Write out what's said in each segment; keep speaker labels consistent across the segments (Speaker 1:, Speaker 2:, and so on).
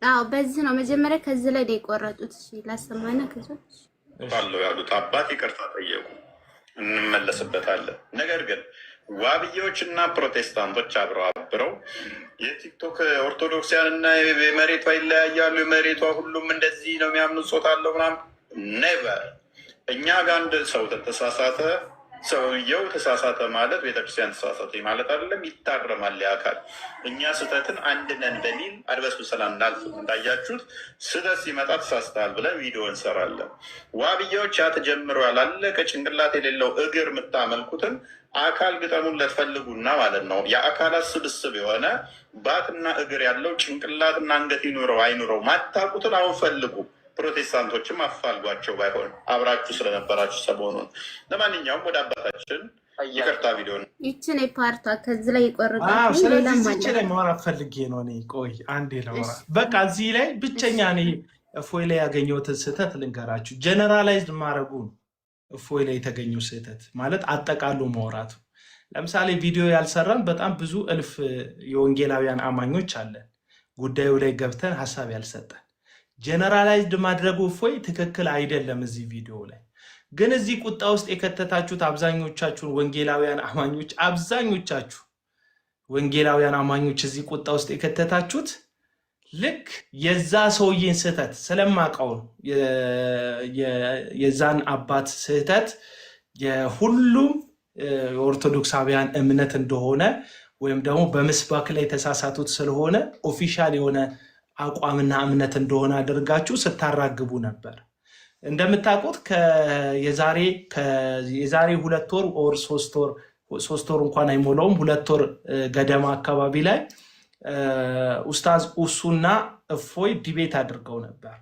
Speaker 1: አዎ በዚህ ነው መጀመሪያ ከዚህ ላይ የቆረጡት። እሺ ላሰማና ከዚህ
Speaker 2: ባለው ያሉት አባት ይቅርታ ጠየቁ፣ እንመለስበታለን። ነገር ግን ዋብዬዎች እና ፕሮቴስታንቶች አብረው የቲክቶክ ኦርቶዶክሲያን እና የመሬቷ ይለያያሉ፣ የመሬቷ ሁሉም እንደዚህ ነው የሚያምኑት ጾታ አለው ምናምን ኔቨር። እኛ ጋር አንድ ሰው ተሳሳተ፣ ሰውየው ተሳሳተ ማለት ቤተክርስቲያን ተሳሳተ ማለት አይደለም፣ ይታረማል ያካል። እኛ ስህተትን አንድ ነን በሚል አድበስብሰን እናልፍ። እንዳያችሁት ስህተት ሲመጣ ተሳስተሃል ብለን ቪዲዮ እንሰራለን። ዋብያዎች ያ ተጀምሮ ያላለቀ ጭንቅላት የሌለው እግር የምታመልኩትን አካል ግጠሙለት ፈልጉና ማለት ነው። የአካላት ስብስብ የሆነ ባትና እግር ያለው ጭንቅላትና አንገት ይኑረው አይኑረው ማታቁትን አሁን ፈልጉ። ፕሮቴስታንቶችም አፋልጓቸው ባይሆን አብራችሁ ስለነበራችሁ ሰሞኑን። ለማንኛውም ወደ አባታችን ይቅርታ ቪዲዮ ነው
Speaker 1: ይችን የፓርቷ ከዚህ ላይ ይቆርጣ።
Speaker 3: ስለዚህ ላይ ማውራት ፈልጌ ነው እኔ። ቆይ አንዴ ለወራ በቃ እዚህ ላይ ብቸኛ እኔ እፎይ ላይ ያገኘሁትን ስህተት ልንገራችሁ። ጀነራላይዝድ ማድረጉ እፎይ ላይ የተገኘው ስህተት ማለት አጠቃሉ ማውራቱ። ለምሳሌ ቪዲዮ ያልሰራን በጣም ብዙ እልፍ የወንጌላውያን አማኞች አለን፣ ጉዳዩ ላይ ገብተን ሀሳብ ያልሰጠን። ጀነራላይዝድ ማድረጉ እፎይ ትክክል አይደለም። እዚህ ቪዲዮ ላይ ግን እዚህ ቁጣ ውስጥ የከተታችሁት አብዛኞቻችሁን ወንጌላውያን አማኞች አብዛኞቻችሁ ወንጌላውያን አማኞች እዚህ ቁጣ ውስጥ የከተታችሁት ልክ የዛ ሰውዬን ስህተት ስለማውቀው ነው። የዛን አባት ስህተት የሁሉም ኦርቶዶክሳውያን እምነት እንደሆነ ወይም ደግሞ በምስባክ ላይ የተሳሳቱት ስለሆነ ኦፊሻል የሆነ አቋምና እምነት እንደሆነ አድርጋችሁ ስታራግቡ ነበር። እንደምታውቁት የዛሬ 2 ወር ኦር 3 ወር እንኳን አይሞላውም 2 ወር ገደማ አካባቢ ላይ ኡስታዝ ኡሱና እፎይ ዲቤት አድርገው ነበር።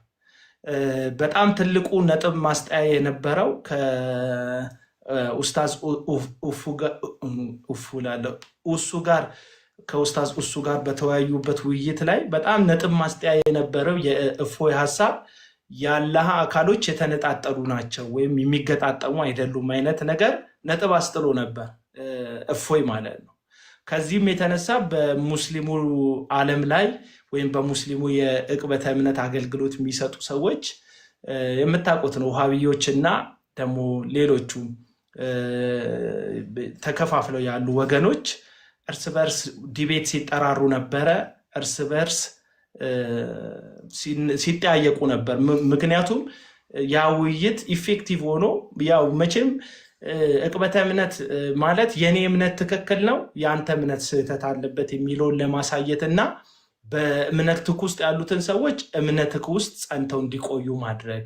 Speaker 3: በጣም ትልቁ ነጥብ ማስጠያ የነበረው ከኡስታዝ ኡሱ ጋር ከኡስታዝ ኡሱ ጋር በተወያዩበት ውይይት ላይ በጣም ነጥብ ማስጠያ የነበረው የእፎይ ሀሳብ የአላህ አካሎች የተነጣጠሉ ናቸው ወይም የሚገጣጠሙ አይደሉም አይነት ነገር ነጥብ አስጥሎ ነበር እፎይ ማለት ነው። ከዚህም የተነሳ በሙስሊሙ ዓለም ላይ ወይም በሙስሊሙ የዕቅበተ እምነት አገልግሎት የሚሰጡ ሰዎች የምታውቁት ነው፣ ውሃብዮችና ደግሞ ሌሎቹም ተከፋፍለው ያሉ ወገኖች እርስ በርስ ዲቤት ሲጠራሩ ነበረ፣ እርስ በርስ ሲጠያየቁ ነበር። ምክንያቱም ያ ውይይት ኢፌክቲቭ ሆኖ ያው መቼም ዕቅበተ እምነት ማለት የኔ እምነት ትክክል ነው የአንተ እምነት ስህተት አለበት የሚለውን ለማሳየት እና በእምነትህ ውስጥ ያሉትን ሰዎች እምነትህ ውስጥ ጸንተው እንዲቆዩ ማድረግ፣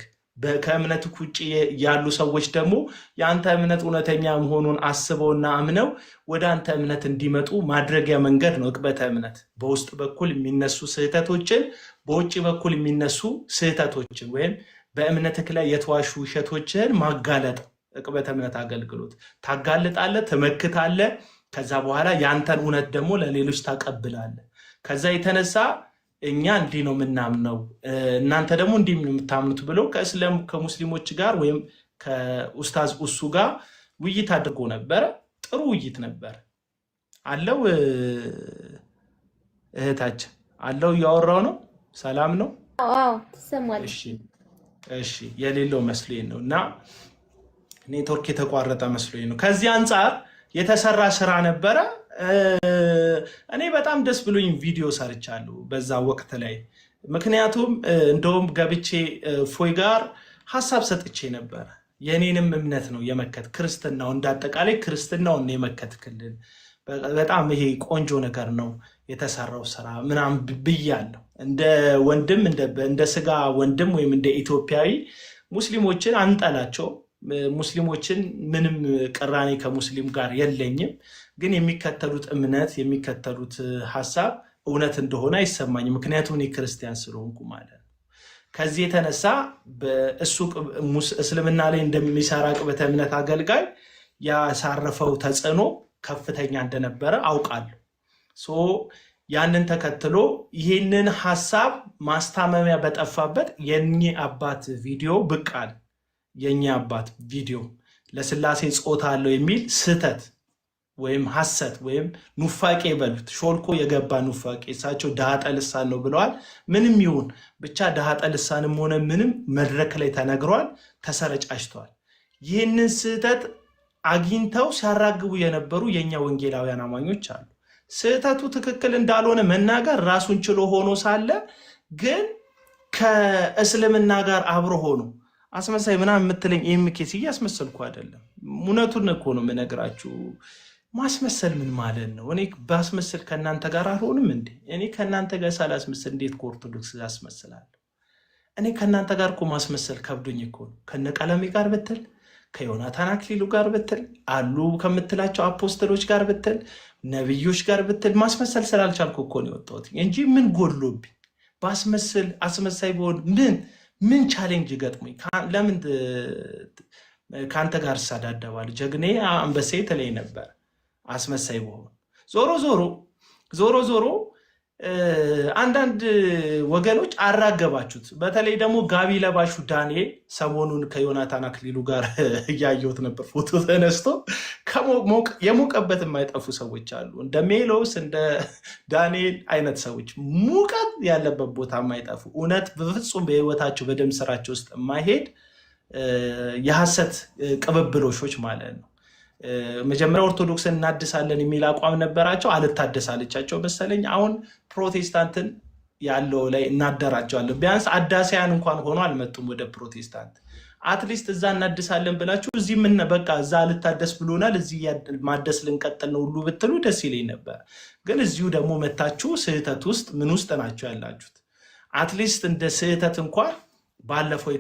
Speaker 3: ከእምነትህ ውጭ ያሉ ሰዎች ደግሞ የአንተ እምነት እውነተኛ መሆኑን አስበውና አምነው ወደ አንተ እምነት እንዲመጡ ማድረጊያ መንገድ ነው ዕቅበተ እምነት። በውስጥ በኩል የሚነሱ ስህተቶችን፣ በውጭ በኩል የሚነሱ ስህተቶችን ወይም በእምነትህ ላይ የተዋሹ ውሸቶችን ማጋለጥ ዕቅበተ እምነት አገልግሎት። ታጋልጣለህ፣ ትመክታለህ። ከዛ በኋላ የአንተን እውነት ደግሞ ለሌሎች ታቀብላለህ። ከዛ የተነሳ እኛ እንዲህ ነው የምናምነው እናንተ ደግሞ እንዲህ ነው የምታምኑት ብሎ ከሙስሊሞች ጋር ወይም ከኡስታዝ ኡሱ ጋር ውይይት አድርጎ ነበረ። ጥሩ ውይይት ነበር አለው። እህታችን አለው እያወራው ነው። ሰላም ነው?
Speaker 1: አዎ ተሰማል።
Speaker 3: እሺ የሌለው መስሎኝ ነው እና ኔትወርክ የተቋረጠ መስሎኝ ነው። ከዚህ አንጻር የተሰራ ስራ ነበረ። እኔ በጣም ደስ ብሎኝ ቪዲዮ ሰርቻለሁ በዛ ወቅት ላይ። ምክንያቱም እንደውም ገብቼ እፎይ ጋር ሀሳብ ሰጥቼ ነበረ። የኔንም እምነት ነው የመከት ክርስትናው እንዳጠቃላይ ክርስትናውን የመከትክልን በጣም ይሄ ቆንጆ ነገር ነው የተሰራው ስራ ምናምን ብያለሁ። እንደ ወንድም እንደ ስጋ ወንድም ወይም እንደ ኢትዮጵያዊ ሙስሊሞችን አንጠላቸው። ሙስሊሞችን ምንም ቅራኔ ከሙስሊም ጋር የለኝም። ግን የሚከተሉት እምነት የሚከተሉት ሀሳብ እውነት እንደሆነ አይሰማኝ፣ ምክንያቱም እኔ ክርስቲያን ስለሆንኩ ማለት ነው። ከዚህ የተነሳ በእሱ እስልምና ላይ እንደሚሰራ ዕቅበተ እምነት አገልጋይ ያሳረፈው ተጽዕኖ ከፍተኛ እንደነበረ አውቃለሁ። ያንን ተከትሎ ይህንን ሀሳብ ማስታመሚያ በጠፋበት የኔ አባት ቪዲዮ ብቅ አለ። የኛ አባት ቪዲዮ ለስላሴ ጾታ አለው የሚል ስህተት ወይም ሐሰት ወይም ኑፋቄ በሉት ሾልኮ የገባ ኑፋቄ እሳቸው ዳሃጠ ልሳን ነው ብለዋል። ምንም ይሁን ብቻ ዳሃጠ ልሳንም ሆነ ምንም መድረክ ላይ ተነግሯል፣ ተሰረጫጭቷል። ይህንን ስህተት አግኝተው ሲያራግቡ የነበሩ የኛ ወንጌላውያን አማኞች አሉ። ስህተቱ ትክክል እንዳልሆነ መናገር ራሱን ችሎ ሆኖ ሳለ ግን ከእስልምና ጋር አብሮ ሆኖ አስመሳይ ምናምን የምትለኝ ኤምኬስ እያስመሰልኩ አይደለም። እውነቱን እኮ ነው የምነግራችሁ። ማስመሰል ምን ማለት ነው? እኔ ባስመስል ከእናንተ ጋር አልሆንም እንዴ? እኔ ከእናንተ ጋር ሳላስመስል እንዴት ከኦርቶዶክስ ያስመስላለሁ? እኔ ከእናንተ ጋር እኮ ማስመሰል ከብዶኝ እኮ ነው። ከነቀለሜ ጋር ብትል፣ ከዮናታን አክሊሉ ጋር ብትል፣ አሉ ከምትላቸው አፖስተሎች ጋር ብትል፣ ነብዮች ጋር ብትል ማስመሰል ስላልቻልኩ እኮ ነው የወጣሁት እንጂ ምን ጎድሎብኝ ባስመስል አስመሳይ በሆን ምን ቻሌንጅ ገጥሞኝ? ለምን ከአንተ ጋር እሳዳደባለሁ? ጀግኔ አንበሴ ትለኝ ነበር አስመሳይ በሆን። ዞሮ ዞሮ አንዳንድ ወገኖች አራገባችሁት። በተለይ ደግሞ ጋቢ ለባሹ ዳንኤል ሰሞኑን ከዮናታን አክሊሉ ጋር እያየሁት ነበር። ፎቶ ተነስቶ የሞቀበት የማይጠፉ ሰዎች አሉ። እንደ ሜሎስ እንደ ዳንኤል አይነት ሰዎች ሙቀት ያለበት ቦታ የማይጠፉ እውነት በፍጹም በህይወታቸው በደም ስራቸው ውስጥ የማይሄድ የሐሰት ቅብብሎሾች ማለት ነው። መጀመሪያ ኦርቶዶክስን እናድሳለን የሚል አቋም ነበራቸው። አልታደሳለቻቸው መሰለኝ። አሁን ፕሮቴስታንትን ያለው ላይ እናደራቸዋለን። ቢያንስ አዳሲያን እንኳን ሆኖ አልመጡም ወደ ፕሮቴስታንት። አትሊስት እዛ እናድሳለን ብላችሁ እዚህ ምን በቃ እዛ አልታደስ ብሎናል እዚህ ማደስ ልንቀጥል ነው ሁሉ ብትሉ ደስ ይለኝ ነበር። ግን እዚሁ ደግሞ መታችሁ ስህተት ውስጥ ምን ውስጥ ናቸው ያላችሁት? አትሊስት እንደ ስህተት እንኳን ባለፈው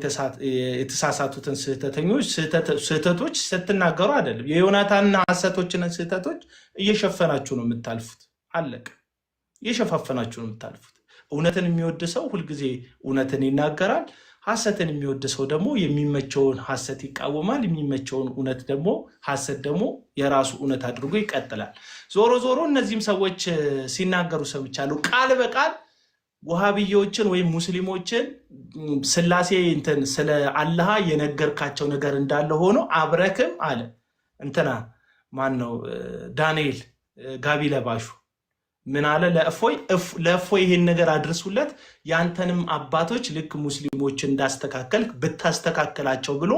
Speaker 3: የተሳሳቱትን ስህተቶች ስትናገሩ አይደለም የዮናታንና ሐሰቶችን ስህተቶች እየሸፈናችሁ ነው የምታልፉት። አለቅ እየሸፋፈናችሁ ነው የምታልፉት። እውነትን የሚወድ ሰው ሁልጊዜ እውነትን ይናገራል። ሐሰትን የሚወድ ሰው ደግሞ የሚመቸውን ሐሰት ይቃወማል። የሚመቸውን እውነት ደግሞ ሐሰት ደግሞ የራሱ እውነት አድርጎ ይቀጥላል። ዞሮ እነዚህም ሰዎች ሲናገሩ ሰምቻለሁ። ቃል በቃል ወሃቢዮችን ወይም ሙስሊሞችን ስላሴ እንትን ስለ አላህ የነገርካቸው ነገር እንዳለ ሆኖ አብረክም አለ እንትና ማን ነው ዳንኤል ጋቢ ለባሹ ምን አለ ለእፎይ ይሄን ነገር አድርሱለት ያንተንም አባቶች ልክ ሙስሊሞችን እንዳስተካከልክ ብታስተካከላቸው ብሎ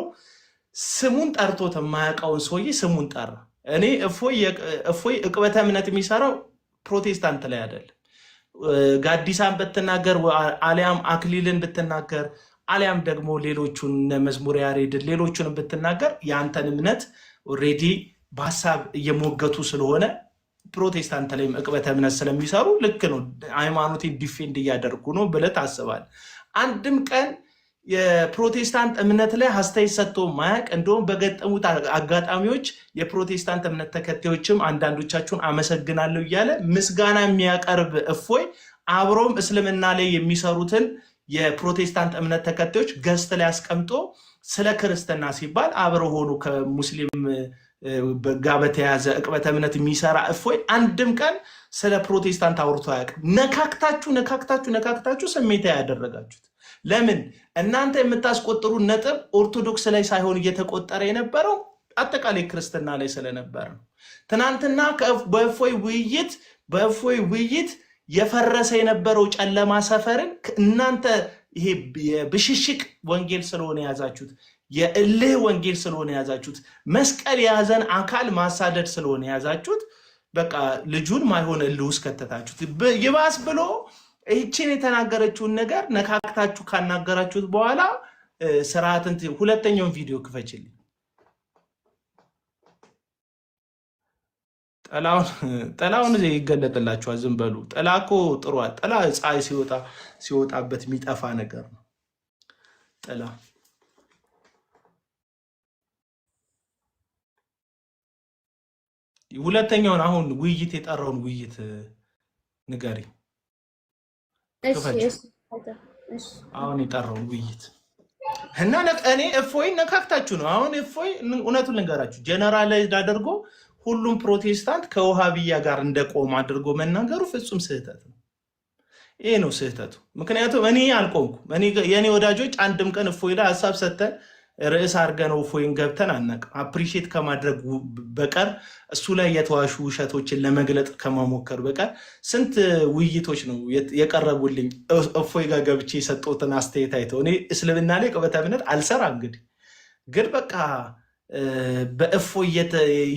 Speaker 3: ስሙን ጠርቶት የማያውቀውን ሰውዬ ስሙን ጠራ። እኔ እፎይ ዕቅበተ እምነት የሚሰራው ፕሮቴስታንት ላይ አይደለም። ጋዲሳን ብትናገር አሊያም አክሊልን ብትናገር አሊያም ደግሞ ሌሎቹን መዝሙር ያሬድን ሌሎቹን ብትናገር ያንተን እምነት ኦልሬዲ በሐሳብ እየሞገቱ ስለሆነ ፕሮቴስታንት ላይ ዕቅበተ እምነት ስለሚሰሩ ልክ ነው ሃይማኖቴን ዲፌንድ እያደረጉ ነው ብለህ ታስባለህ። አንድም ቀን የፕሮቴስታንት እምነት ላይ አስተያየት ሰጥቶ ማያውቅ እንደውም በገጠሙት አጋጣሚዎች የፕሮቴስታንት እምነት ተከታዮችም አንዳንዶቻችሁን አመሰግናለሁ እያለ ምስጋና የሚያቀርብ እፎይ አብሮም እስልምና ላይ የሚሰሩትን የፕሮቴስታንት እምነት ተከታዮች ገዝት ላይ አስቀምጦ ስለ ክርስትና ሲባል አብረው ሆኖ ከሙስሊም ጋር በተያያዘ ዕቅበተ እምነት የሚሰራ እፎይ አንድም ቀን ስለ ፕሮቴስታንት አውርቶ አያውቅም። ነካክታችሁ ስሜታ ያደረጋችሁት ለምን? እናንተ የምታስቆጥሩ ነጥብ ኦርቶዶክስ ላይ ሳይሆን እየተቆጠረ የነበረው አጠቃላይ ክርስትና ላይ ስለነበር ነው። ትናንትና በእፎይ ውይይት የፈረሰ የነበረው ጨለማ ሰፈርን እናንተ ይሄ የብሽሽቅ ወንጌል ስለሆነ ያዛችሁት፣ የእልህ ወንጌል ስለሆነ ያዛችሁት፣ መስቀል የያዘን አካል ማሳደድ ስለሆነ ያዛችሁት፣ በቃ ልጁን ማይሆን እልህ ውስጥ ከተታችሁት። ይባስ ብሎ ይህችን የተናገረችውን ነገር ነካክታችሁ ካናገራችሁት በኋላ ስርዓትን ሁለተኛውን ቪዲዮ ክፈችልኝ። ጥላውን ይገለጥላችኋል። ዝም በሉ። ጥላ እኮ ጥሯል። ጥላ ፀሐይ ሲወጣበት የሚጠፋ ነገር ነው። ጥላ ሁለተኛውን አሁን ውይይት የጠራውን ውይይት ንገሪ። አሁን የጠራውን ውይይት እና እኔ እፎይ ነካክታችሁ ነው። አሁን እፎይ እውነቱን ልንገራችሁ ጀነራላይዝድ አድርጎ ሁሉም ፕሮቴስታንት ከውሃብያ ጋር እንደቆም አድርጎ መናገሩ ፍጹም ስህተት ነው። ይሄ ነው ስህተቱ። ምክንያቱም እኔ አልቆምኩም። የኔ ወዳጆች አንድም ቀን እፎይ ላይ ሐሳብ ሰጥተን ርዕስ አድርገነው እፎይን ገብተን አናውቅም። አፕሪሺየት ከማድረግ በቀር እሱ ላይ የተዋሹ ውሸቶችን ለመግለጥ ከመሞከር በቀር ስንት ውይይቶች ነው የቀረቡልኝ። እፎይ ጋር ገብቼ የሰጠሁትን አስተያየት አይተው እኔ እስልምና ላይ ቅበተ እምነት አልሰራ እንግዲህ ግን በቃ በእፎይ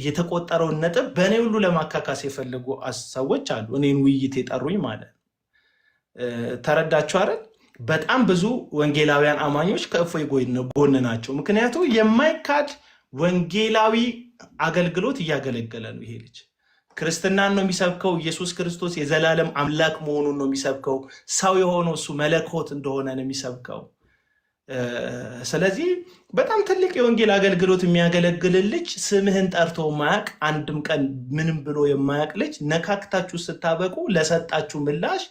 Speaker 3: የተቆጠረውን ነጥብ በእኔ ሁሉ ለማካካስ የፈለጉ ሰዎች አሉ፣ እኔን ውይይት የጠሩኝ ማለት ነው። ተረዳችሁ አይደል? በጣም ብዙ ወንጌላውያን አማኞች ከእፎይ ጎን ናቸው። ምክንያቱ የማይካድ ወንጌላዊ አገልግሎት እያገለገለ ነው። ይሄ ልጅ ክርስትናን ነው የሚሰብከው። ኢየሱስ ክርስቶስ የዘላለም አምላክ መሆኑን ነው የሚሰብከው። ሰው የሆነው እሱ መለኮት እንደሆነ ነው የሚሰብከው። ስለዚህ በጣም ትልቅ የወንጌል አገልግሎት የሚያገለግል ልጅ ስምህን ጠርቶ ማያቅ አንድም ቀን ምንም ብሎ የማያቅ ልጅ ነካክታችሁ ስታበቁ ለሰጣችሁ ምላሽ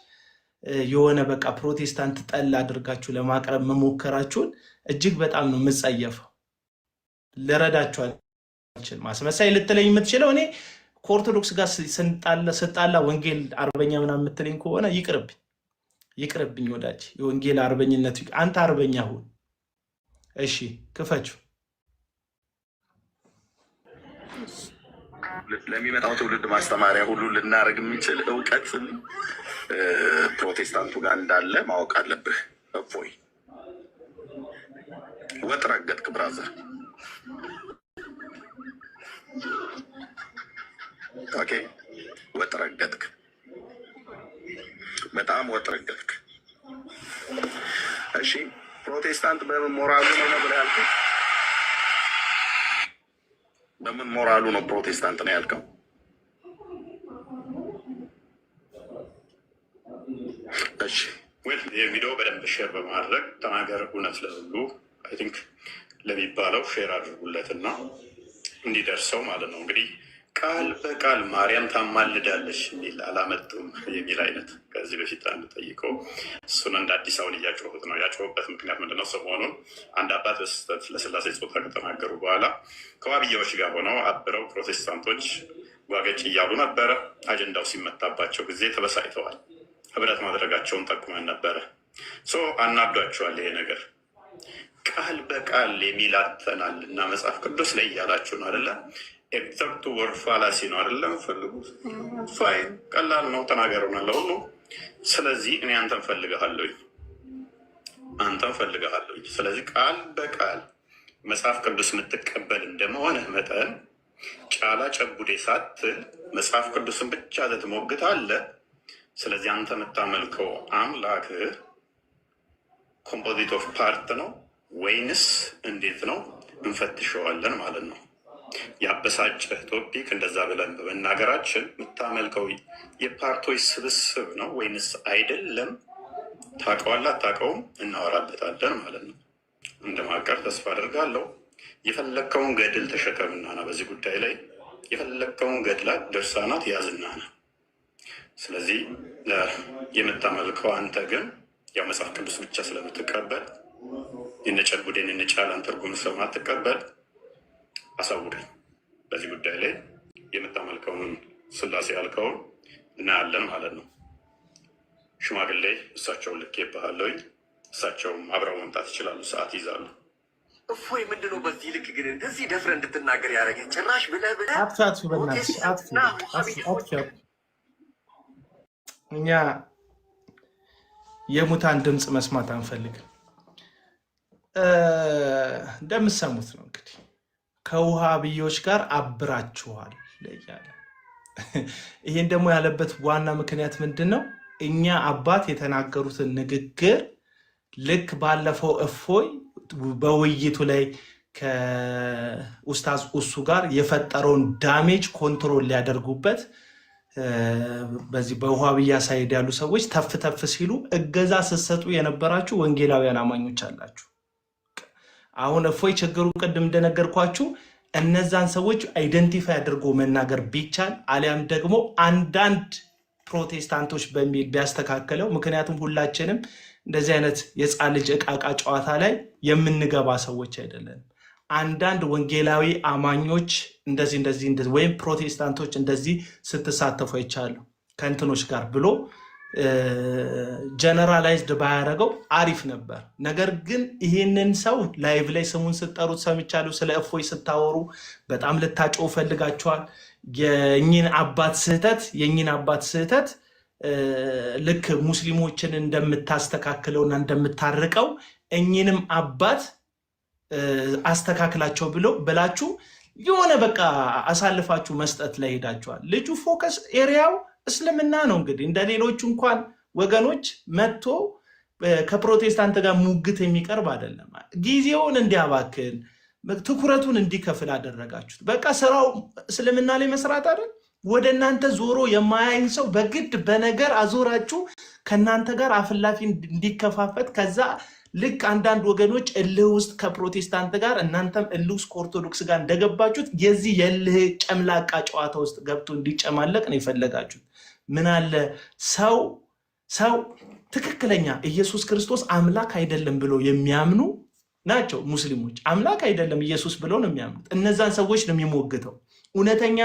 Speaker 3: የሆነ በቃ ፕሮቴስታንት ጠል አድርጋችሁ ለማቅረብ መሞከራችሁን እጅግ በጣም ነው የምጸየፈው። ልረዳችሁ አልችልም። ማስመሳይ ልትለኝ የምትችለው እኔ ከኦርቶዶክስ ጋር ስጣላ ወንጌል አርበኛ ምናምን የምትለኝ ከሆነ ይቅርብኝ ወዳጅ። የወንጌል አርበኝነቱ አንተ አርበኛ ሁን። እሺ ክፈችው።
Speaker 2: ለሚመጣው ትውልድ ማስተማሪያ ሁሉ ልናደርግ የሚችል እውቀት ፕሮቴስታንቱ ጋር እንዳለ ማወቅ አለብህ። እፎይ ወጥ ረገጥክ ብራዘር። ኦኬ ወጥ ረገጥክ፣ በጣም ወጥ ረገጥክ። እሺ ፕሮቴስታንት በምን ሞራሉ ነው ብለህ ያልከው? በምን ሞራሉ ነው ፕሮቴስታንት ነው ያልከው? እሺ ወይ የቪዲዮ በደንብ ሼር በማድረግ ተናገር። እውነት ለሁሉ አይ ቲንክ ለሚባለው ሼር አድርጉለትና እንዲደርሰው ማለት ነው። እንግዲህ ቃል በቃል ማርያም ታማልዳለች የሚል አላመጡም የሚል አይነት ከዚህ በፊት አንድ ጠይቀው እሱን እንደ አዲስ አሁን እያጮሁት ነው። ያጮሁበት ምክንያት ምንድነው? ሰሞኑን አንድ አባት በስህተት ለስላሴ ጾታ ከተናገሩ በኋላ ከዋብያዎች ጋር ሆነው አብረው ፕሮቴስታንቶች ጓገጭ እያሉ ነበረ። አጀንዳው ሲመታባቸው ጊዜ ተበሳጭተዋል። ህብረት ማድረጋቸውን ጠቁመን ነበረ። አናዷቸዋል። ይሄ ነገር ቃል በቃል የሚል አተናል እና መጽሐፍ ቅዱስ ላይ እያላችሁ ነው አይደለ? ኤግዛክቱ ወርድ ፋላሲ ነው አይደለም? ፈልጉት። ፋይን ቀላል ነው። ተናገሩናለ ሁሉ። ስለዚህ እኔ አንተን ፈልግሃለሁኝ፣ ስለዚህ ቃል በቃል መጽሐፍ ቅዱስ የምትቀበል እንደመሆንህ መጠን ጫላ ጨቡዴ ሳትል መጽሐፍ ቅዱስን ብቻ ትሞግታለህ። ስለዚህ አንተ የምታመልከው አምላክህ ኮምፖዚት ኦፍ ፓርት ነው ወይንስ እንዴት ነው? እንፈትሸዋለን ማለት ነው። ያበሳጨህ ቶፒክ እንደዛ ብለን በመናገራችን የምታመልከው የፓርቶች ስብስብ ነው ወይንስ አይደለም? ታውቀዋለህ አታውቀውም? እናወራበታለን ማለት ነው። እንደማቀር ተስፋ አድርጋለሁ። የፈለግከውን ገድል ተሸከምና ና በዚህ ጉዳይ ላይ የፈለግከውን ገድላት ድርሳናት ያዝና ና። ስለዚህ የምታመልከው አንተ ግን ያው መጽሐፍ ቅዱስ ብቻ ስለምትቀበል የነጨቡዴን የነጫላን ትርጉም ስለማትቀበል አሳውቀኝ። በዚህ ጉዳይ ላይ የምታመልከውን ስላሴ ያልከውን እናያለን ማለት ነው። ሽማግሌ እሳቸውን ልኬብሃለሁኝ። እሳቸውም አብረው መምጣት ይችላሉ፣ ሰዓት ይዛሉ።
Speaker 4: እፎይ ምንድነው በዚህ ልክ ግን እንደዚህ ደፍረ እንድትናገር ያደረገ? ጭራሽ ብለህ
Speaker 3: እኛ የሙታን ድምፅ መስማት አንፈልግም። እንደምሰሙት ነው እንግዲህ ከውሃብዮች ጋር አብራችኋል እያለ ይሄን ደግሞ ያለበት ዋና ምክንያት ምንድን ነው? እኛ አባት የተናገሩትን ንግግር ልክ ባለፈው እፎይ በውይይቱ ላይ ከኡስታዝ እሱ ጋር የፈጠረውን ዳሜጅ ኮንትሮል ሊያደርጉበት በዚህ በውሃብያ ሳይድ ያሉ ሰዎች ተፍ ተፍ ሲሉ እገዛ ስትሰጡ የነበራችሁ ወንጌላውያን አማኞች አላችሁ። አሁን እፎይ ችግሩ ቅድም እንደነገርኳችሁ እነዛን ሰዎች አይደንቲፋይ አድርጎ መናገር ቢቻል አሊያም ደግሞ አንዳንድ ፕሮቴስታንቶች በሚል ቢያስተካከለው፣ ምክንያቱም ሁላችንም እንደዚህ አይነት የሕፃን ልጅ እቃቃ ጨዋታ ላይ የምንገባ ሰዎች አይደለም። አንዳንድ ወንጌላዊ አማኞች እንደዚህ ወይም ፕሮቴስታንቶች እንደዚህ ስትሳተፉ አይቻሉ ከእንትኖች ጋር ብሎ ጀነራላይዝድ ባያደረገው አሪፍ ነበር። ነገር ግን ይሄንን ሰው ላይቭ ላይ ስሙን ስጠሩት ሰምቻለሁ። ስለ እፎይ ስታወሩ በጣም ልታጮው ፈልጋቸዋል። የእኚህን አባት ስህተት ልክ ሙስሊሞችን እንደምታስተካክለውና እንደምታርቀው እኚህንም አባት አስተካክላቸው ብላችሁ የሆነ በቃ አሳልፋችሁ መስጠት ላይ ሄዳችኋል። ልጁ ፎከስ ኤሪያው እስልምና ነው። እንግዲህ እንደ ሌሎቹ እንኳን ወገኖች መጥቶ ከፕሮቴስታንት ጋር ሙግት የሚቀርብ አይደለም። ጊዜውን እንዲያባክን ትኩረቱን እንዲከፍል አደረጋችሁት። በቃ ስራው እስልምና ላይ መስራት አይደል? ወደ እናንተ ዞሮ የማያይን ሰው በግድ በነገር አዞራችሁ ከእናንተ ጋር አፍላፊ እንዲከፋፈት ከዛ ልክ አንዳንድ ወገኖች እልህ ውስጥ ከፕሮቴስታንት ጋር እናንተም እልህ ውስጥ ከኦርቶዶክስ ጋር እንደገባችሁት የዚህ የእልህ ጨምላቃ ጨዋታ ውስጥ ገብቶ እንዲጨማለቅ ነው የፈለጋችሁት። ምን አለ ሰው ትክክለኛ ኢየሱስ ክርስቶስ አምላክ አይደለም ብሎ የሚያምኑ ናቸው ሙስሊሞች። አምላክ አይደለም ኢየሱስ ብለው ነው የሚያምኑት። እነዛን ሰዎች ነው የሚሞግተው። እውነተኛ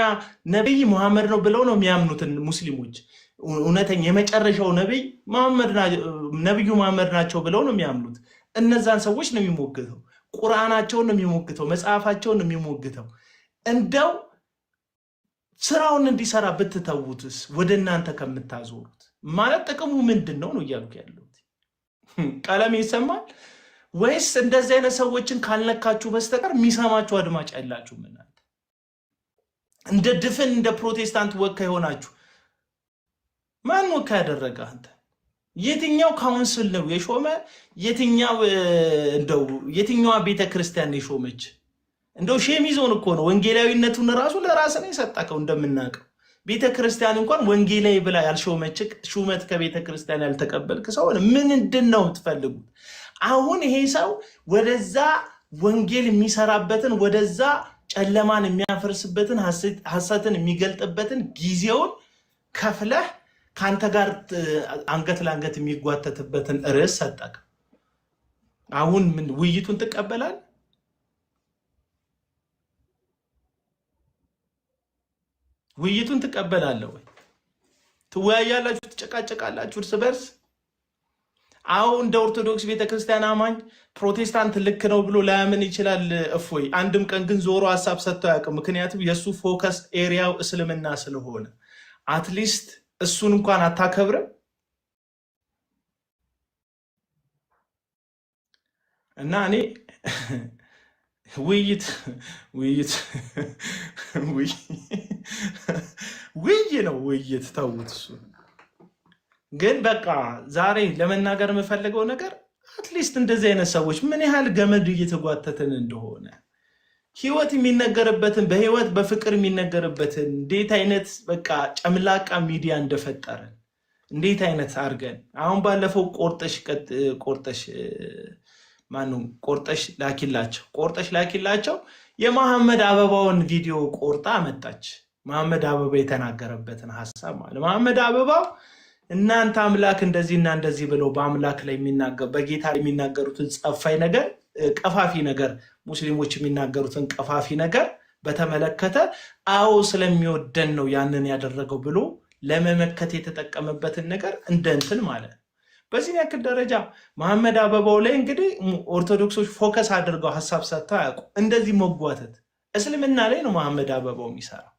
Speaker 3: ነቢይ መሐመድ ነው ብለው ነው የሚያምኑትን ሙስሊሞች። እውነተኛ የመጨረሻው ነቢዩ መሐመድ ናቸው ብለው ነው የሚያምኑት። እነዛን ሰዎች ነው የሚሞግተው። ቁርአናቸውን ነው የሚሞግተው። መጽሐፋቸውን ነው የሚሞግተው። እንደው ስራውን እንዲሰራ ብትተውትስ ወደ እናንተ ከምታዞሩት ማለት ጥቅሙ ምንድን ነው እያልኩ ያለሁት። ቀለም ይሰማል ወይስ እንደዚህ አይነት ሰዎችን ካልነካችሁ በስተቀር የሚሰማችሁ አድማጭ ያላችሁ? እናንተ እንደ ድፍን እንደ ፕሮቴስታንት ወካይ ሆናችሁ ማን ወካይ ያደረገ? አንተ የትኛው ካውንስል ነው የሾመ? የትኛዋ ቤተክርስቲያን የሾመች? እንደው ሼሚዞን እኮ ነው። ወንጌላዊነቱን ራሱ ለራስ ነው የሰጠከው። እንደምናውቀው ቤተክርስቲያን እንኳን ወንጌላዊ ብላ ያልሾመች ሹመት ከቤተክርስቲያን ያልተቀበልክ ሰው ምንድን ነው የምትፈልጉት? አሁን ይሄ ሰው ወደዛ ወንጌል የሚሰራበትን ወደዛ ጨለማን የሚያፈርስበትን ሐሰትን የሚገልጥበትን ጊዜውን ከፍለህ ከአንተ ጋር አንገት ለአንገት የሚጓተትበትን ርዕስ ሰጠክ። አሁን ምን ውይይቱን ትቀበላል? ውይይቱን ትቀበላለህ ወይ? ትወያያላችሁ፣ ትጨቃጨቃላችሁ እርስ በርስ? አሁን እንደ ኦርቶዶክስ ቤተክርስቲያን አማኝ ፕሮቴስታንት ልክ ነው ብሎ ላያምን ይችላል እፎይ። አንድም ቀን ግን ዞሮ ሀሳብ ሰጥቶ አያውቅም። ምክንያቱም የእሱ ፎከስ ኤሪያው እስልምና ስለሆነ አትሊስት እሱን እንኳን አታከብርም። እና እኔ ውይይት ነው ውይይት ተውት። እሱ ግን በቃ ዛሬ ለመናገር የምፈልገው ነገር አትሊስት እንደዚህ አይነት ሰዎች ምን ያህል ገመድ እየተጓተትን እንደሆነ ህይወት የሚነገርበትን በህይወት በፍቅር የሚነገርበትን እንዴት አይነት በቃ ጨምላቃ ሚዲያ እንደፈጠረን እንዴት አይነት አድርገን አሁን ባለፈው ቆርጠሽ ላኪላቸው የመሐመድ አበባውን ቪዲዮ ቆርጣ መጣች። መሐመድ አበባ የተናገረበትን ሐሳብ ማለት መሐመድ አበባው እናንተ አምላክ እንደዚህና እንደዚህ ብለው በአምላክ ላይ የሚናገሩ በጌታ ላይ የሚናገሩትን ጸፋይ ነገር ቀፋፊ ነገር ሙስሊሞች የሚናገሩትን ቀፋፊ ነገር በተመለከተ አዎ ስለሚወደን ነው ያንን ያደረገው ብሎ ለመመከት የተጠቀመበትን ነገር እንደንትን ማለት ነው። በዚህ ያክል ደረጃ መሐመድ አበባው ላይ እንግዲህ ኦርቶዶክሶች ፎከስ አድርገው ሐሳብ ሰጥተው አያውቁ። እንደዚህ መጓተት እስልምና ላይ ነው መሐመድ አበባው የሚሰራው።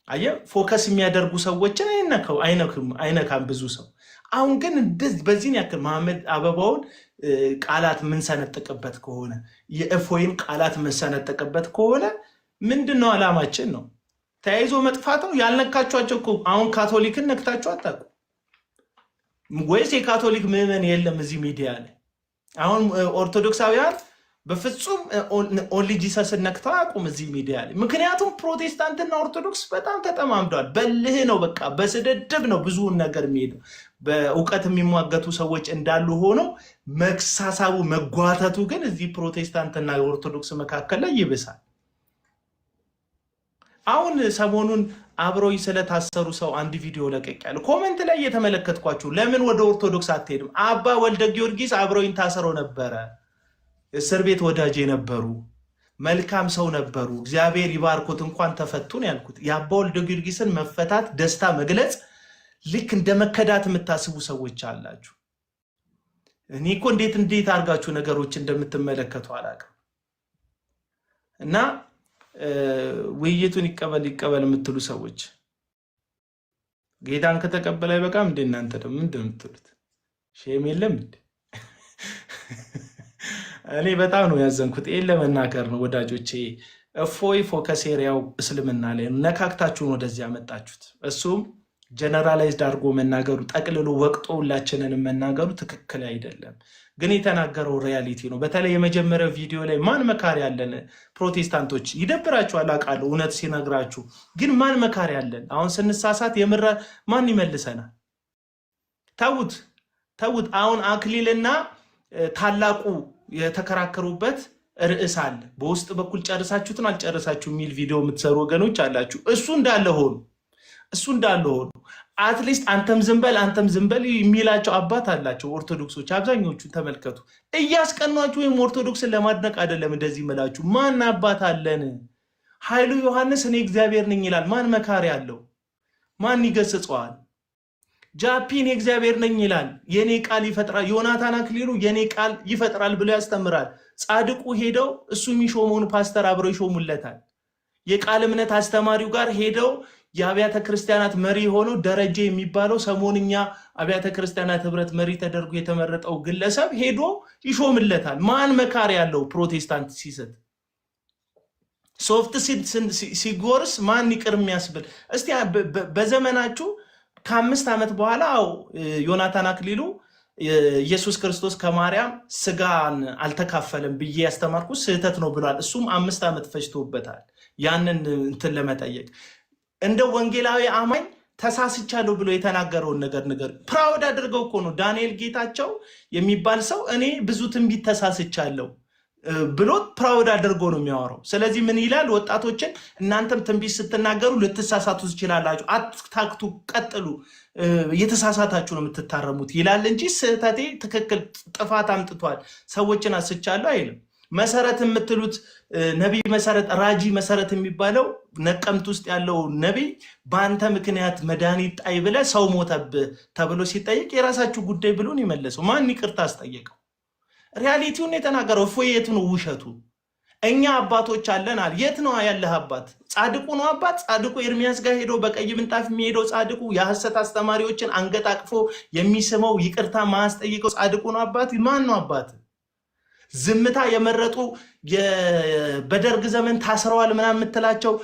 Speaker 3: አየህ ፎከስ የሚያደርጉ ሰዎችን አይነካም ብዙ ሰው። አሁን ግን በዚህ ያክል መሐመድ አበባውን ቃላት ምንሰነጥቅበት ከሆነ የእፎይን ቃላት ምንሰነጥቅበት ከሆነ ምንድነው ዓላማችን ነው? ተያይዞ መጥፋተው ያልነካቸዋቸው እኮ አሁን ካቶሊክን ነክታቸው አታውቁ ወይስ የካቶሊክ ምዕመን የለም እዚህ ሚዲያ ላይ? አሁን ኦርቶዶክሳውያን በፍጹም ኦንሊ ጂሰስን ነክተው አያውቁም እዚህ ሚዲያ ላይ። ምክንያቱም ፕሮቴስታንትና ኦርቶዶክስ በጣም ተጠማምደዋል። በልህ ነው በቃ በስድድብ ነው ብዙውን ነገር የሚሄደው። በእውቀት የሚሟገቱ ሰዎች እንዳሉ ሆነው መክሳሳቡ መጓተቱ ግን እዚህ ፕሮቴስታንትና የኦርቶዶክስ መካከል ላይ ይብሳል። አሁን ሰሞኑን አብሮኝ ስለታሰሩ ሰው አንድ ቪዲዮ ለቀቅያለሁ። ኮሜንት ላይ እየተመለከትኳችሁ ለምን ወደ ኦርቶዶክስ አትሄድም? አባ ወልደ ጊዮርጊስ አብሮኝ ታሰረው ነበረ። እስር ቤት ወዳጅ የነበሩ መልካም ሰው ነበሩ። እግዚአብሔር ይባርኮት እንኳን ተፈቱን ያልኩት የአባ ወልደ ጊዮርጊስን መፈታት ደስታ መግለጽ ልክ እንደመከዳት የምታስቡ ሰዎች አላችሁ። እኔ እኮ እንዴት አርጋችሁ ነገሮች እንደምትመለከቱ አላውቅም። እና ውይይቱን ይቀበል የምትሉ ሰዎች ጌታን ከተቀበለ አይበቃም እንዴ? እናንተ ደግሞ ምንድን ነው የምትሉት? ሼም የለም እንዴ? እኔ በጣም ነው ያዘንኩት። ይሄን ለመናገር ነው ወዳጆቼ። እፎይ ፎከስ ኤሪያው እስልምና ላይ ነካክታችሁን ወደዚህ ያመጣችሁት። እሱም ጀነራላይዝድ አድርጎ መናገሩ ጠቅልሎ ወቅጦ ሁላችንንም መናገሩ ትክክል አይደለም። ግን የተናገረው ሪያሊቲ ነው። በተለይ የመጀመሪያው ቪዲዮ ላይ ማን መካሪ ያለን? ፕሮቴስታንቶች ይደብራችኋል አውቃለሁ፣ እውነት ሲነግራችሁ። ግን ማን መካሪ ያለን? አሁን ስንሳሳት የምራ ማን ይመልሰናል? ተውት። አሁን አክሊልና ታላቁ የተከራከሩበት ርዕስ አለ። በውስጥ በኩል ጨርሳችሁትን አልጨረሳችሁ የሚል ቪዲዮ የምትሰሩ ወገኖች አላችሁ። እሱ እንዳለ ሆኑ አትሊስት አንተም ዝንበል የሚላቸው አባት አላቸው ኦርቶዶክሶች። አብዛኞቹን ተመልከቱ። እያስቀኗችሁ ወይም ኦርቶዶክስን ለማድነቅ አይደለም እንደዚህ ምላችሁ። ማን አባት አለን? ኃይሉ ዮሐንስ እኔ እግዚአብሔር ነኝ ይላል። ማን መካሪ አለው? ማን ይገስጸዋል? ጃፒን እግዚአብሔር ነኝ ይላል። የኔ ቃል ይፈጥራል። ዮናታን አክሊሉ የኔ ቃል ይፈጥራል ብሎ ያስተምራል። ጻድቁ ሄደው እሱ የሚሾመውን ፓስተር አብረው ይሾሙለታል። የቃል እምነት አስተማሪው ጋር ሄደው የአብያተ ክርስቲያናት መሪ ሆኖ ደረጀ የሚባለው ሰሞንኛ አብያተ ክርስቲያናት ህብረት መሪ ተደርጎ የተመረጠው ግለሰብ ሄዶ ይሾምለታል። ማን መካሪ ያለው? ፕሮቴስታንት ሲሰጥ ሶፍት ሲጎርስ ማን ይቅር የሚያስብል? እስቲ በዘመናችሁ ከ5 ዓመት በኋላ ዮናታን አክሊሉ ኢየሱስ ክርስቶስ ከማርያም ስጋን አልተካፈለም ብዬ ያስተማርኩት ስህተት ነው ብሏል። እሱም 5 ዓመት ፈጅቶበታል ያንን እንትን ለመጠየቅ። እንደ ወንጌላዊ አማኝ ተሳስቻለሁ ብሎ የተናገረውን ነገር ፕራውድ አድርገው እኮ ነው። ዳንኤል ጌታቸው የሚባል ሰው እኔ ብዙ ትንቢት ተሳስቻለሁ ብሎ ፕራውድ አድርጎ ነው የሚያወራው። ስለዚህ ምን ይላል? ወጣቶችን እናንተም ትንቢት ስትናገሩ ልትሳሳቱ ትችላላችሁ፣ አትታክቱ፣ ቀጥሉ፣ የተሳሳታችሁ ነው የምትታረሙት ይላል እንጂ ስህተቴ ትክክል ጥፋት አምጥቷል ሰዎችን አስቻለሁ አይልም። መሰረት የምትሉት ነቢይ መሰረት ራጂ መሰረት የሚባለው ነቀምት ውስጥ ያለው ነቢይ በአንተ ምክንያት መድኃኒት ጣይ ብለህ ሰው ሞተብህ ተብሎ ሲጠይቅ የራሳችሁ ጉዳይ ብሎን የመለሰው ማን ይቅርታ አስጠየቀው? ሪያሊቲውን የተናገረው እፎይ። የት ነው ውሸቱ? እኛ አባቶች አለን አለ። የት ነው ያለህ አባት? ጻድቁ ነው አባት። ጻድቁ ኤርሚያስ ጋር ሄዶ በቀይ ምንጣፍ የሚሄደው ጻድቁ የሐሰት አስተማሪዎችን አንገት አቅፎ የሚስመው ይቅርታ ማያስጠይቀው ጻድቁ ነው አባት? ማን ነው አባት? ዝምታ የመረጡ በደርግ ዘመን ታስረዋል ምናምን የምትላቸው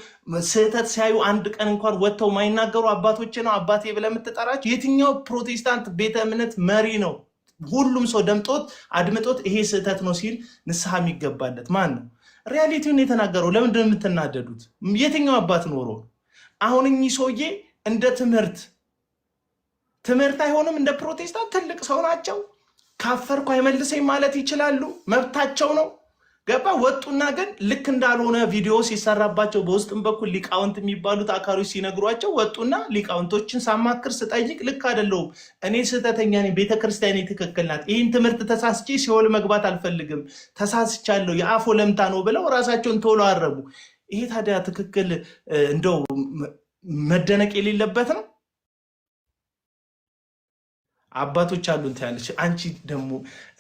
Speaker 3: ስህተት ሲያዩ አንድ ቀን እንኳን ወጥተው ማይናገሩ አባቶች ነው አባቴ ብለህ የምትጠራቸው? የትኛው ፕሮቴስታንት ቤተ እምነት መሪ ነው ሁሉም ሰው ደምጦት አድምጦት ይሄ ስህተት ነው ሲል ንስሐ የሚገባለት ማን ነው? ሪያሊቲውን የተናገረው። ለምንድን ነው የምትናደዱት? የትኛው አባት ኖሮ? አሁን እኚህ ሰውዬ እንደ ትምህርት አይሆንም? እንደ ፕሮቴስታንት ትልቅ ሰው ናቸው። ካፈርኩ አይመልሰኝ ማለት ይችላሉ፣ መብታቸው ነው። ገባ? ወጡና ግን ልክ እንዳልሆነ ቪዲዮ ሲሰራባቸው በውስጥም በኩል ሊቃውንት የሚባሉት አካሎች ሲነግሯቸው ወጡና ሊቃውንቶችን ሳማክር ስጠይቅ ልክ አይደለሁም፣ እኔ ስህተተኛ ነኝ፣ ቤተክርስቲያኔ ትክክል ናት፣ ይህን ትምህርት ተሳስቼ ሲኦል መግባት አልፈልግም፣ ተሳስቻለሁ፣ የአፎ ለምታ ነው ብለው ራሳቸውን ቶሎ አረቡ። ይሄ ታዲያ ትክክል እንደው መደነቅ የሌለበት ነው? አባቶች አሉን ታያለች። አንቺ ደግሞ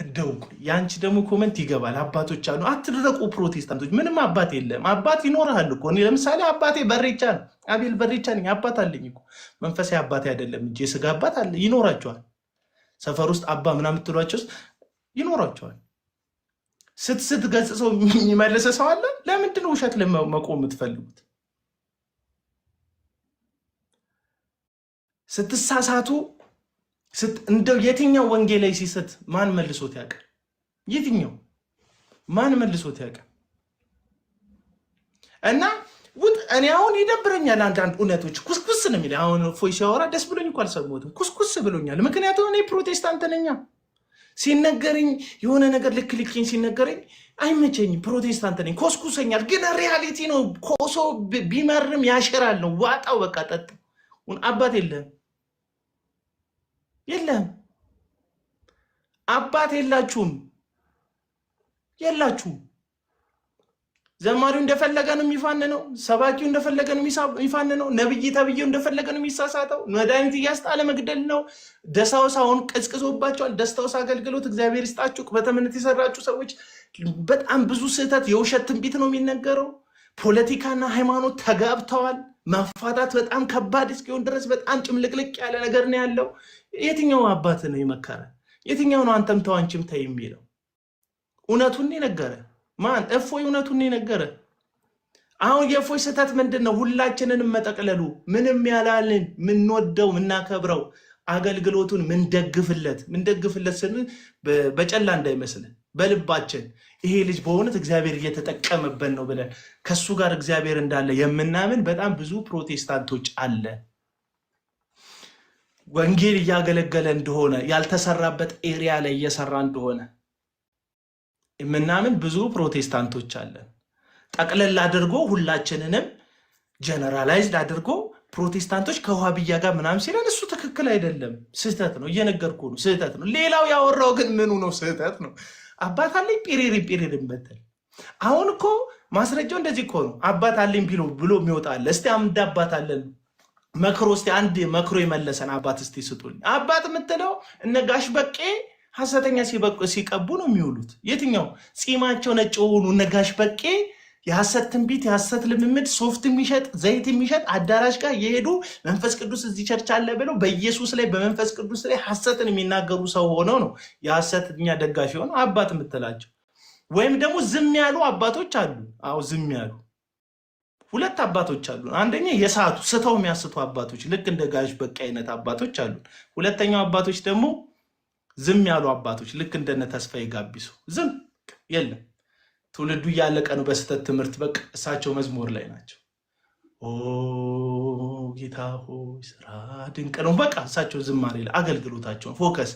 Speaker 3: እንደው ያንቺ ደግሞ ኮሜንት ይገባል። አባቶች አሉ አትድረቁ ፕሮቴስታንቶች። ምንም አባት የለም። አባት ይኖርሃል እኮ። እኔ ለምሳሌ አባቴ በሬቻ ነው፣ አቤል በሬቻ ነኝ። አባት አለኝ እኮ መንፈሳዊ አባቴ አይደለም እንጂ የስጋ አባት አለ። ይኖራቸዋል። ሰፈር ውስጥ አባ ምናምን የምትሏቸው ይኖራቸዋል። ስትስት ገጽሰው የሚመልስ ሰው አለ። ለምንድን ነው ውሸት ለመቆም የምትፈልጉት? ስትሳሳቱ እንደው የትኛው ወንጌል ላይ ሲሰጥ ማን መልሶት ያውቃል? የትኛው ማን መልሶት ያውቃል? እና እኔ አሁን ይደብረኛል። አንዳንድ እውነቶች ኩስኩስ ነው የሚል። አሁን ፎይ ሲያወራ ደስ ብሎኝ እንኳን አልሰማሁትም። ኩስኩስ ብሎኛል። ምክንያቱም እኔ ፕሮቴስታንት ነኝ። ሲነገረኝ የሆነ ነገር ልክልኝ ሲነገረኝ አይመቸኝም። ፕሮቴስታንት ነኝ፣ ኮስኩሰኛል። ግን ሪያሊቲ ነው። ኮሶ ቢመርም ያሸራል ነው። ዋጣው በቃ ጠጥ። አባት የለም አባት የላችሁም። ዘማሪው እንደፈለገ ነው የሚፋንነው፣ ሰባኪው እንደፈለገ ነው የሚፋንነው፣ ነብይ ተብዬው እንደፈለገ ነው የሚሳሳተው፣ መድኃኒት እያስጣለ መግደል ነው። ደስታውስ አሁን ቀዝቅዞባቸዋል። ደስታውስ አገልግሎት እግዚአብሔር ይስጣችሁ። በተምነት የሰራችሁ ሰዎች በጣም ብዙ ስህተት የውሸት ትንቢት ነው የሚነገረው። ፖለቲካና ሃይማኖት ተጋብተዋል። ማፋታት በጣም ከባድ እስኪሆን ድረስ በጣም ጭምልቅልቅ ያለ ነገር ነው ያለው። የትኛው አባት ነው የመከረ? የትኛው ነው አንተም ተው አንቺም ተይ የሚለው? እውነቱን ነገረ ማን? እፎይ እውነቱን ነገረ። አሁን የእፎይ ስህተት ምንድነው? ሁላችንንም መጠቅለሉ። ምንም ያላልን ምንወደው ምናከብረው አገልግሎቱን ምንደግፍለት ስንል በጨላ እንዳይመስልን በልባችን ይሄ ልጅ በእውነት እግዚአብሔር እየተጠቀመበት ነው ብለን ከሱ ጋር እግዚአብሔር እንዳለ የምናምን በጣም ብዙ ፕሮቴስታንቶች አለ። ወንጌል እያገለገለ እንደሆነ ያልተሰራበት ኤሪያ ላይ እየሰራ እንደሆነ የምናምን ብዙ ፕሮቴስታንቶች አለን። ጠቅለል አድርጎ ሁላችንንም ጀነራላይዝድ አድርጎ ፕሮቴስታንቶች ከዋሃብያ ጋር ምናምን ሲለን እሱ ትክክል አይደለም፣ ስህተት ነው። እየነገርኩ ነው፣ ስህተት ነው። ሌላው ያወራው ግን ምኑ ነው? ስህተት ነው። አባት አለኝ ፒሪሪ በተል አሁን እኮ ማስረጃው እንደዚህ እኮ ነው። አባት አለኝ ብሎ የሚወጣለ። እስቲ አንድ አባት አለን መክሮ፣ እስቲ አንድ መክሮ የመለሰን አባት እስቲ ስጡኝ። አባት የምትለው እነ ጋሽ በቄ ሐሰተኛ ሲቀቡ ነው የሚውሉት። የትኛው ጺማቸው ነጭ ሆኑ እነ ጋሽ በቄ የሐሰት ትንቢት የሐሰት ልምምድ ሶፍት የሚሸጥ ዘይት የሚሸጥ አዳራሽ ጋር የሄዱ መንፈስ ቅዱስ እዚህ ቸርች አለ ብለው በኢየሱስ ላይ በመንፈስ ቅዱስ ላይ ሐሰትን የሚናገሩ ሰው ሆነው ነው የሐሰተኛ ደጋፊ ሆነው አባት የምትላቸው። ወይም ደግሞ ዝም ያሉ አባቶች አሉ። አዎ ዝም ያሉ ሁለት አባቶች አሉ። አንደኛ የሳቱ ስተው የሚያስቱ አባቶች ልክ እንደ ጋሽ በቃ አይነት አባቶች አሉ። ሁለተኛው አባቶች ደግሞ ዝም ያሉ አባቶች ልክ እንደነ ተስፋዬ ጋቢሶ ዝም የለም። ትውልዱ እያለቀ ነው በስተት ትምህርት። በቃ እሳቸው መዝሙር ላይ ናቸው። ኦ ጌታ ሆይ ስራ ድንቅ ነው። በቃ እሳቸው ዝማሬ ላይ አገልግሎታቸውን ፎከስ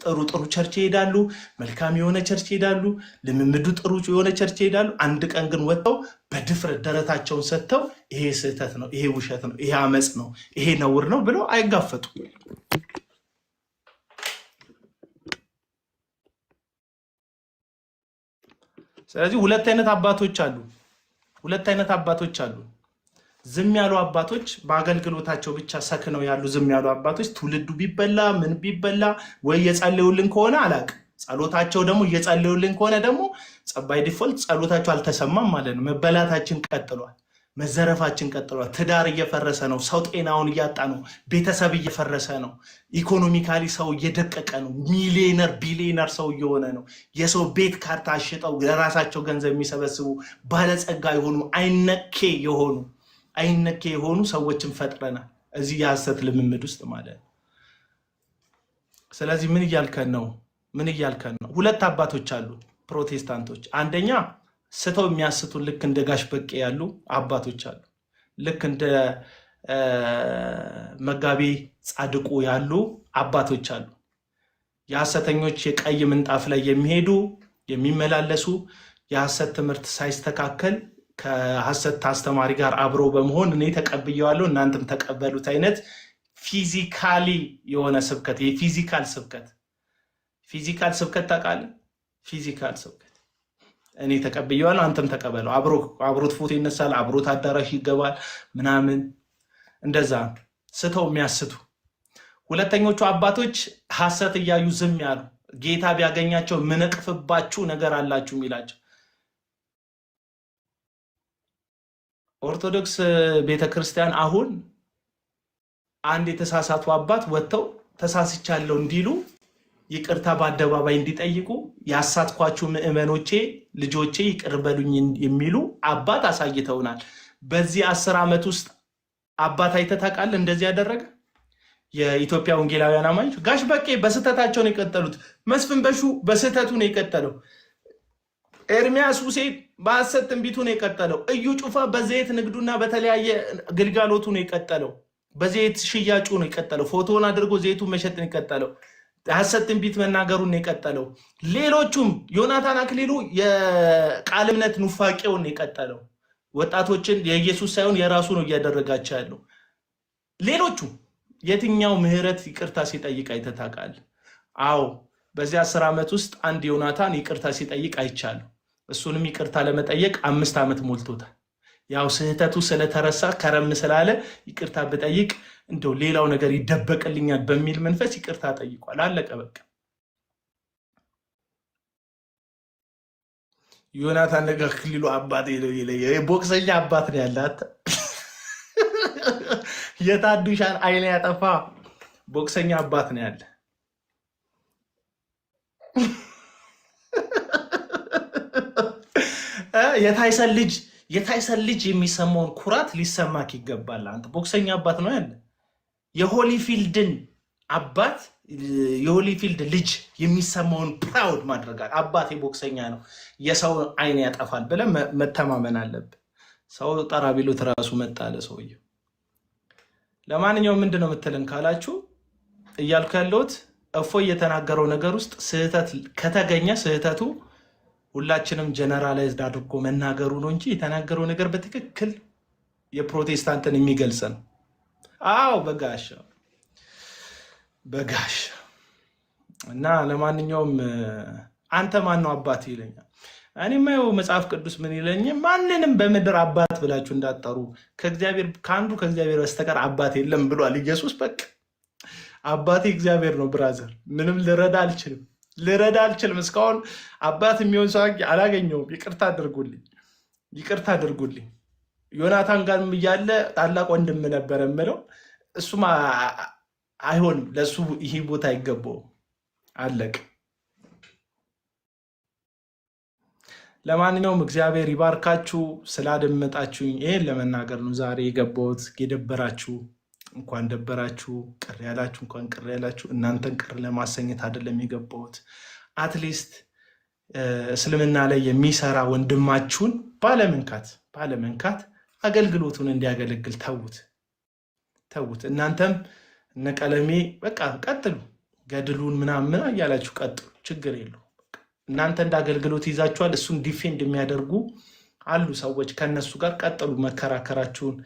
Speaker 3: ጥሩ ቸርች ይሄዳሉ። መልካም የሆነ ቸርች ይሄዳሉ። ልምምዱ ጥሩ የሆነ ቸርች ይሄዳሉ። አንድ ቀን ግን ወጥተው በድፍረት ደረታቸውን ሰጥተው ይሄ ስህተት ነው፣ ይሄ ውሸት ነው፣ ይሄ አመጽ ነው፣ ይሄ ነውር ነው ብለው አይጋፈጡም። ስለዚህ ሁለት አይነት አባቶች አሉ። ዝም ያሉ አባቶች በአገልግሎታቸው ብቻ ሰክነው ያሉ ዝም ያሉ አባቶች ትውልዱ ቢበላ ምን ቢበላ ወይ የጸለዩልን ከሆነ አላቅም። ጸሎታቸው ደግሞ እየጸለዩልን ከሆነ ደግሞ ጸባይ ዲፎልት ጸሎታቸው አልተሰማም ማለት ነው። መበላታችን ቀጥሏል፣ መዘረፋችን ቀጥሏል። ትዳር እየፈረሰ ነው፣ ሰው ጤናውን እያጣ ነው፣ ቤተሰብ እየፈረሰ ነው፣ ኢኮኖሚካሊ ሰው እየደቀቀ ነው፣ ሚሊዮነር ቢሊዮነር ሰው እየሆነ ነው። የሰው ቤት ካርታ አሽጠው ለራሳቸው ገንዘብ የሚሰበስቡ ባለጸጋ የሆኑ አይነኬ የሆኑ ሰዎችን ፈጥረናል እዚህ የሐሰት ልምምድ ውስጥ ማለት ነው። ስለዚህ ምን እያልከን ነው? ሁለት አባቶች አሉ ፕሮቴስታንቶች። አንደኛ ስተው የሚያስቱ ልክ እንደ ጋሽ በቄ ያሉ አባቶች አሉ። ልክ እንደ መጋቤ ጻድቁ ያሉ አባቶች አሉ። የሐሰተኞች የቀይ ምንጣፍ ላይ የሚመላለሱ የሐሰት ትምህርት ሳይስተካከል ከሐሰት አስተማሪ ጋር አብሮ በመሆን እኔ ተቀብየዋለሁ እናንተም ተቀበሉት አይነት ፊዚካሊ የሆነ ስብከት፣ የፊዚካል ስብከት ታውቃለህ? ፊዚካል ስብከት እኔ ተቀብየዋለሁ አንተም ተቀበለው። አብሮት ፎቶ ይነሳል፣ አብሮት አዳራሽ ይገባል ምናምን፣ እንደዛ ስተው የሚያስቱ። ሁለተኞቹ አባቶች ሐሰት እያዩ ዝም ያሉ፣ ጌታ ቢያገኛቸው ምንቅፍባችሁ ነገር አላችሁ የሚላቸው። ኦርቶዶክስ ቤተክርስቲያን አሁን አንድ የተሳሳቱ አባት ወጥተው ተሳስቻለሁ እንዲሉ ይቅርታ በአደባባይ እንዲጠይቁ ያሳትኳችሁ ምዕመኖቼ ልጆቼ ይቅር በሉኝ የሚሉ አባት አሳይተውናል። በዚህ 10 ዓመት ውስጥ አባት አይተህ ታውቃለህ እንደዚህ ያደረገ? የኢትዮጵያ ወንጌላውያን አማኞች ጋሽ በቄ በስህተታቸው ነው የቀጠሉት። መስፍን በሹ በስህተቱ ነው የቀጠለው። ኤርሚያስ ሁሴን በሐሰት ትንቢቱ ነው የቀጠለው። እዩ ጩፋ በዘይት ንግዱና በተለያየ ግልጋሎቱ ነው የቀጠለው። በዘይት ሽያጩ ነው የቀጠለው። ፎቶውን አድርጎ ዘይቱን መሸጥ ነው የቀጠለው። ሐሰት ትንቢት መናገሩን ነው የቀጠለው። ሌሎቹም ዮናታን አክሊሉ የቃል እምነት ኑፋቄውን ነው የቀጠለው። ወጣቶችን የኢየሱስ ሳይሆን የራሱ ነው እያደረጋቸው ያለው። ሌሎቹ የትኛው ምህረት ይቅርታ ሲጠይቅ አይተህ ታውቃለህ? አዎ በዚህ 10 ዓመት ውስጥ አንድ ዮናታን ይቅርታ ሲጠይቅ አይቻለሁ። እሱንም ይቅርታ ለመጠየቅ 5 ዓመት ሞልቶታል። ያው ስህተቱ ስለተረሳ ከረም ስላለ ይቅርታ ብጠይቅ እንደው ሌላው ነገር ይደበቅልኛል በሚል መንፈስ ይቅርታ ጠይቋል። አለቀ በቃ። ዮናታን ነገር ክልሉ አባት ቦክሰኛ አባት ነው ያላት። የታዱሻን አይነ ያጠፋ ቦክሰኛ አባት ነው ያለ። የታይሰን ልጅ የሚሰማውን ኩራት ሊሰማክ ይገባል። አንተ ቦክሰኛ አባት ነው ያለ። የሆሊፊልድን አባት የሆሊፊልድ ልጅ የሚሰማውን ፕራውድ ማድረጋል። አባቴ ቦክሰኛ ነው የሰው አይን ያጠፋል ብለህ መተማመን አለብህ። ሰው ጠራ ቢሉት ራሱ መጣለ ሰውየው። ለማንኛውም ምንድን ነው የምትልን ካላችሁ እያልኩ ያለሁት እፎይ የተናገረው ነገር ውስጥ ስህተት ከተገኘ ስህተቱ ሁላችንም ጀነራላይዝድ አድርጎ መናገሩ ነው እንጂ የተናገረው ነገር በትክክል የፕሮቴስታንትን የሚገልጽ ነው። አዎ በጋሽ እና ለማንኛውም አንተ ማን ነው አባት ይለኛል። እኔማ ይኸው መጽሐፍ ቅዱስ ምን ይለኝ፣ ማንንም በምድር አባት ብላችሁ እንዳትጠሩ ከአንዱ ከእግዚአብሔር በስተቀር አባት የለም ብሏል ኢየሱስ። በቃ አባቴ እግዚአብሔር ነው ብራዘር። ምንም ልረዳ አልችልም። እስካሁን አባት የሚሆን ሰው አላገኘውም። ይቅርታ አድርጉልኝ። ዮናታን ጋርም እያለ ታላቅ ወንድም ነበረ የምለው እሱም አይሆንም፣ ለሱ ይሄ ቦታ አይገባውም። አለቅ። ለማንኛውም እግዚአብሔር ይባርካችሁ። ስላደመጣችሁኝ ይሄን ለመናገር ነው ዛሬ የገባሁት። የደበራችሁ እንኳን ደበራችሁ፣ ቅር ያላችሁ እንኳን ቅር ያላችሁ። እናንተን ቅር ለማሰኘት አይደለም የገባሁት። አትሊስት እስልምና ላይ የሚሰራ ወንድማችሁን ባለመንካት አገልግሎቱን እንዲያገለግል ተዉት። እናንተም እነ ቀለሜ በቃ ቀጥሉ፣ ገድሉን ምናምን እያላችሁ ቀጥሉ፣ ችግር የለው። እናንተ እንደ አገልግሎት ይዛችኋል። እሱን ዲፌንድ የሚያደርጉ አሉ ሰዎች፣ ከነሱ ጋር ቀጥሉ መከራከራችሁን።